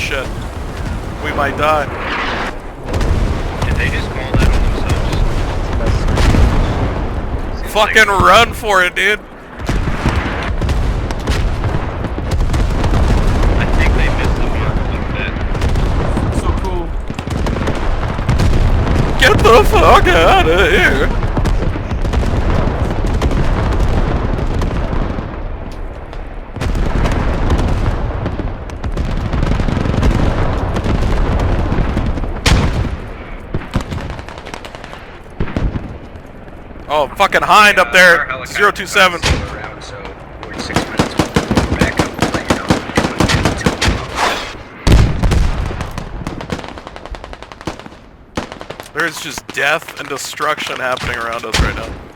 shit. We might die. Did they just call that on themselves? Fucking run for it, dude. I think they missed the mark a little bit. So cool. Get the fuck out of here. Oh, fucking Hind up there, 027. Around, so 46 minutes back up to let you know until There's just death and destruction happening around us right now.